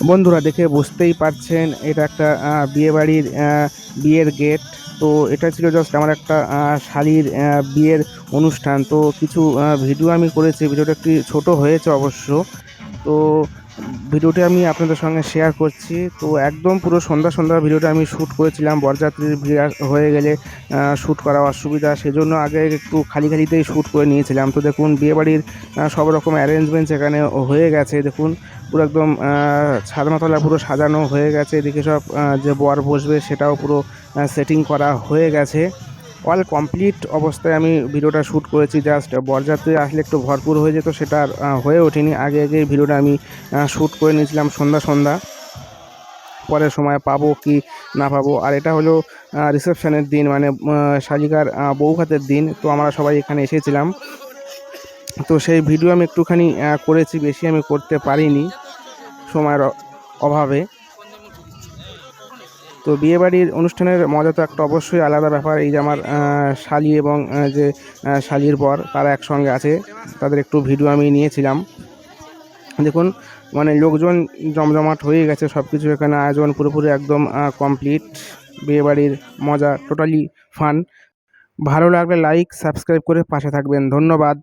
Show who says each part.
Speaker 1: বন্ধুরা দেখে বুঝতেই পারছেন এটা একটা বিয়েবাড়ির বিয়ের গেট। তো এটা ছিল জাস্ট আমার একটা শালীর বিয়ের অনুষ্ঠান। তো কিছু ভিডিও আমি করেছি, ভিডিওটা একটি ছোট হয়েছে অবশ্য। তো ভিডিওটি আমি আপনাদের সঙ্গে শেয়ার করছি। তো একদম পুরো সন্ধ্যা সন্ধ্যা ভিডিওটা আমি শ্যুট করেছিলাম। বরযাত্রীর ভিড় হয়ে গেলে শ্যুট করা অসুবিধা, সেজন্য আগে একটু খালি খালিতেই শ্যুট করে নিয়েছিলাম। তো দেখুন বিয়েবাড়ির সব রকম অ্যারেঞ্জমেন্টস এখানে হয়ে গেছে। দেখুন পুরো একদম ছাদনাতলা পুরো সাজানো হয়ে গেছে। এদিকে সব যে বর বসবে সেটাও পুরো সেটিং করা হয়ে গেছে। অল কমপ্লিট অবস্থায় আমি ভিডিওটা শ্যুট করেছি। জাস্ট বরযাত্রী আসলে একটু ভরপুর হয়ে যেত, সেটা আর হয়ে ওঠেনি। আগে আগে ভিডিওটা আমি শ্যুট করে নিয়েছিলাম সন্ধ্যা সন্ধ্যা। পরে সময় পাবো কি না পাবো। আর এটা হলো রিসেপশনের দিন, মানে শালিকার বৌভাতের দিন। তো আমরা সবাই এখানে এসেছিলাম। তো সেই ভিডিও আমি একটুখানি করেছি, বেশি আমি করতে পারিনি সময়ের অভাবে। তো বিয়েবাড়ির অনুষ্ঠানের মজা তো একটা অবশ্যই আলাদা ব্যাপার। এই যে আমার শালি এবং যে শালির বর তারা একসঙ্গে আছে, তাদের একটু ভিডিও আমি নিয়েছিলাম। দেখুন মানে লোকজন জমজমাট হয়ে গেছে, সব কিছু এখানে আয়োজন পুরোপুরি একদম কমপ্লিট। বিয়েবাড়ির মজা টোটালি ফান। ভালো লাগলে লাইক সাবস্ক্রাইব করে পাশে থাকবেন। ধন্যবাদ।